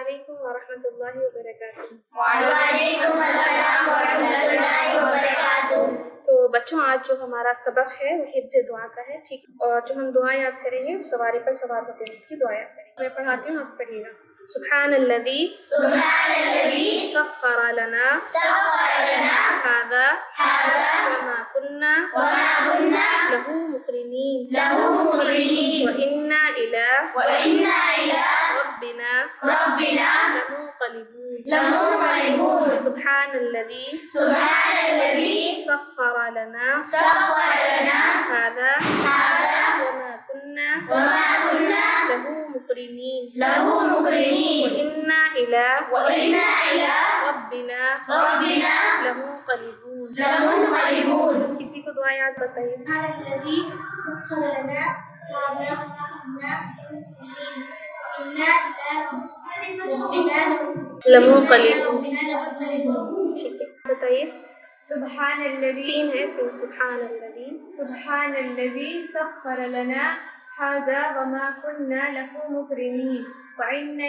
علیکم ورحمۃ اللہ وبرکاتہ۔ وعلیکم السلام ورحمۃ اللہ وبرکاتہ۔ تو بچوں، آج جو ہمارا سبق ہے وہ حفظ دعا کا ہے، ٹھیک ہے؟ اور جو ہم دعا یاد کریں گے سواری پر سوار ہوتے وقت کی دعا یاد کریں گے۔ میں پڑھاتی ہوں، آپ پڑھیے گا۔ سبحان الذی سخر لنا هذا وما كنا له مقرنين وإنا إلى ربنا لمنقلبون۔ سبحان الذي سخر لنا هذا وما كنا له مقرنين وإنا إلى ربنا لمنقلبون۔ کسی کو دعا یاد بتائیے۔ لمنقلبون، ٹھیک ہے، بتائیے۔ سبحان الذی سین ہے، سین، سبحان الذی سخر لنا هذا وما كنا له مقرنين وإنا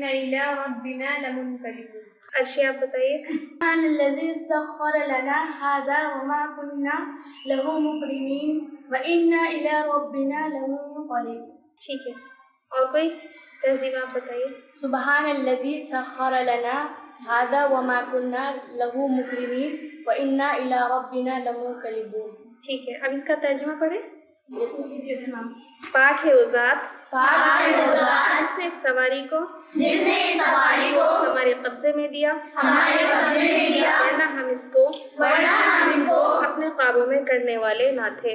إلى ربنا لمنقلبون۔ عرشی، آپ بتائیے۔ سبحان الذي سخر لنا هذا وما كنا له مقرنين وإنا إلى ربنا لمنقلبون۔ ٹھیک ہے، اور کوئی تہذیب آپ بتائیے۔ سبحان الذي سخر لنا هذا وما كنا له مقرنين وإنا إلى ربنا لمنقلبون۔ ٹھیک ہے، اب اس کا ترجمہ پڑھیں۔ یس میم۔ پاک ہے وہ ذات جس نے اس سواری کو ہمارے قبضے میں دیا، ورنہ ہم اس کو اپنے قابو میں کرنے والے نہ تھے۔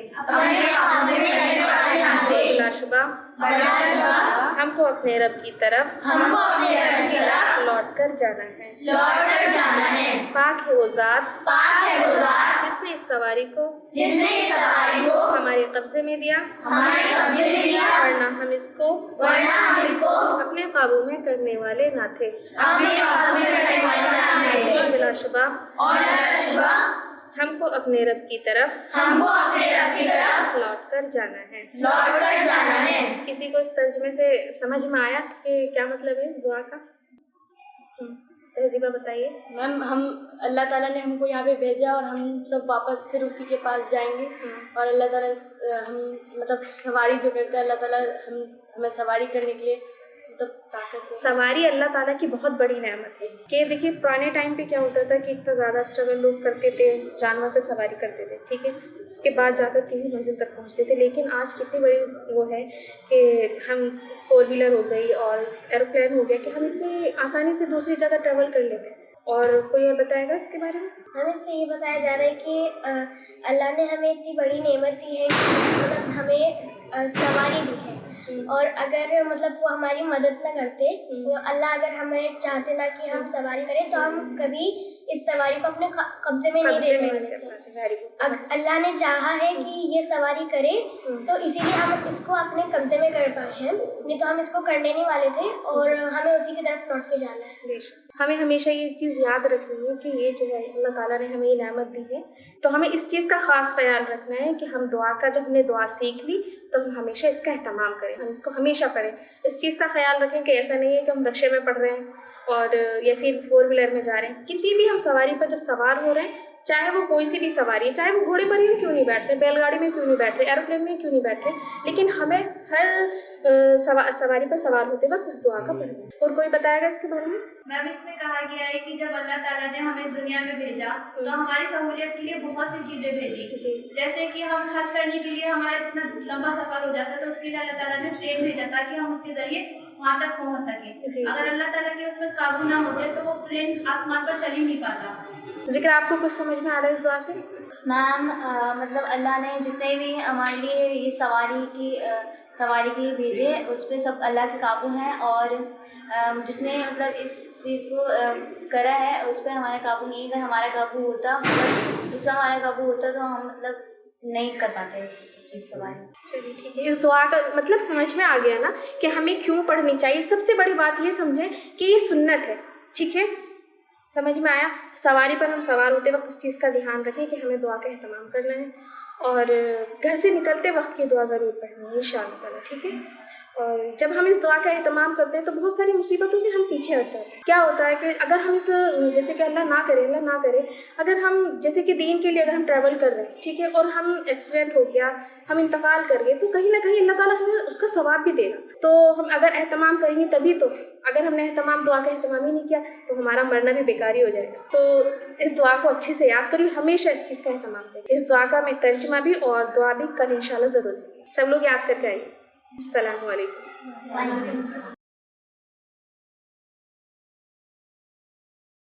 بلا شبہ ہم کو اپنے رب کی طرف لوٹ کر جانا ہے۔ پاک ہے وہ ذات جس نے اس سواری کو ہمارے قبضے میں دیا، ورنہ ہم اس کو اپنے قابو میں کرنے والے نہ تھے۔ بلا شبہ ہم کو اپنے رب کی طرف لوٹ کر جانا ہے۔ کسی کو اس ترجمے سے سمجھ میں آیا کہ کیا مطلب ہے اس دعا کا؟ تہذیبہ بتائیے۔ میم، ہم اللہ تعالیٰ نے ہم کو یہاں پہ بھیجا اور ہم سب واپس پھر اسی کے پاس جائیں گے، اور اللہ تعالیٰ ہم مطلب سواری جو کرتا ہے اللہ تعالیٰ ہمیں سواری کرنے کے لیے مطلب طاقت۔ سواری اللہ تعالیٰ کی بہت بڑی نعمت ہے کہ دیکھیے پرانے ٹائم پہ کیا ہوتا تھا کہ اتنا زیادہ اسٹرگل لوگ کرتے تھے، جانور پہ سواری کرتے تھے، ٹھیک ہے، اس کے بعد جا کر کسی منزل تک پہنچتے تھے۔ لیکن آج کتنی بڑی وہ ہے کہ ہم 4 ویلر ہو گئی اور ایروپلین ہو گیا کہ ہم اتنی آسانی سے دوسری جگہ ٹریول کر لیتے ہیں۔ اور کوئی اور بتائے گا اس کے بارے میں؟ ہمیں سے یہ بتایا جا رہا ہے کہ اللہ نے ہمیں اتنی بڑی نعمت دی ہے کہ مطلب ہمیں سواری دی ہے، اور اگر مطلب وہ ہماری مدد نہ کرتے، اللہ اگر ہمیں چاہتے نہ کہ ہم سواری کریں تو ہم کبھی اس سواری کو اپنے قبضے میں نہیں دے پائیں گے۔ اللہ نے چاہا ہے کہ یہ سواری کرے تو اسی لیے ہم اس کو اپنے قبضے میں کر پائے ہیں، نہیں تو ہم اس کو کرنے نہیں والے تھے، اور ہمیں اسی کی طرف لوٹ کے جانا ہے۔ ہمیں ہمیشہ یہ چیز یاد رکھنی ہے کہ یہ جو ہے اللہ تعالیٰ نے ہمیں یہ نعمت دی ہے، تو ہمیں اس چیز کا خاص خیال رکھنا ہے کہ ہم دعا کا، جب ہم نے دعا سیکھ لی تو ہم ہمیشہ اس کا اہتمام کریں، ہم اس کو ہمیشہ پڑھیں۔ اس چیز کا خیال رکھیں کہ ایسا نہیں ہے کہ ہم رکشے میں پڑھ رہے ہیں اور یا پھر 4 ویلر میں جا رہے ہیں، کسی بھی ہم سواری پر جب سوار ہو رہے ہیں، چاہے وہ کوئی سی بھی سواری ہے، چاہے وہ گھوڑے پر ہی کیوں نہیں بیٹھ رہے، بیل گاڑی میں کیوں نہیں بیٹھ رہے، ایروپلین میں کیوں نہیں بیٹھ رہے، لیکن ہمیں ہر سواری پر سوار ہوتے وقت اس دعا کا پڑھنا ہے۔ اور کوئی بتائے گا اس کے بارے میں؟ میم، اس میں کہا گیا ہے کہ جب اللہ تعالیٰ نے ہمیں دنیا میں بھیجا تو ہماری سہولیت کے لیے بہت سی چیزیں بھیجی، جیسے کہ ہم حج کرنے کے لیے ہمارا اتنا لمبا سفر ہو جاتا ہے تو اس کے لیے اللہ تعالیٰ نے ٹرین بھیجا تاکہ ہم اس کے ذریعے وہاں تک پہنچ سکیں۔ اگر اللہ تعالیٰ کے اس میں قابو نہ ہوتے تو وہ پلین آسمان پر چل ہی نہیں پاتا۔ ذکر آپ کو کچھ سمجھ میں آ رہا ہے اس دعا سے؟ میم، مطلب اللہ نے جتنے بھی ہمارے لیے یہ سواری کے لیے بھیجے اس پہ سب اللہ کے قابو ہیں، اور جس نے مطلب اس چیز کو کرا ہے اس پہ ہمارا قابو نہیں۔ اگر ہمارا قابو ہوتا، مطلب اس پہ ہمارا قابو ہوتا تو ہم مطلب نہیں کر پاتے سب چیز سواری۔ چلیے ٹھیک ہے، اس دعا کا مطلب سمجھ میں آ گیا نا کہ ہمیں کیوں پڑھنی چاہیے۔ سب سے بڑی بات یہ سمجھیں کہ یہ سنت ہے، ٹھیک ہے، سمجھ میں آیا؟ سواری پر ہم سوار ہوتے وقت اس چیز کا دھیان رکھیں کہ ہمیں دعا کا اہتمام کرنا ہے، اور گھر سے نکلتے وقت کی دعا ضرور پڑھنی ہے انشاءاللہ تعالیٰ، ٹھیک ہے. اور جب ہم اس دعا کا اہتمام کرتے ہیں تو بہت ساری مصیبتوں سے ہم پیچھے ہٹ جاتے ہیں. کیا ہوتا ہے کہ اگر ہم اس جیسے کہ اللہ نہ کرے اگر ہم جیسے کہ دین کے لیے اگر ہم ٹریول کر رہے ہیں، ٹھیک ہے، اور ہم ایکسیڈنٹ ہو گیا، ہم انتقال کر گئے، تو کہیں نہ کہیں اللہ تعالیٰ ہمیں اس کا ثواب بھی دے گا. تو ہم اگر اہتمام کریں گے تبھی تو، اگر ہم نے دعا کا اہتمام ہی نہیں کیا تو ہمارا مرنا بھی بیکار ہی ہو جائے گا. تو اس دعا کو اچھے سے یاد کریے، ہمیشہ اس چیز کا اہتمام کریں. اس دعا کا میں ترجمہ بھی اور دعا بھی کل انشاءاللہ ضرور سب لوگ یاد کر کے آئیے. السلام علیکم.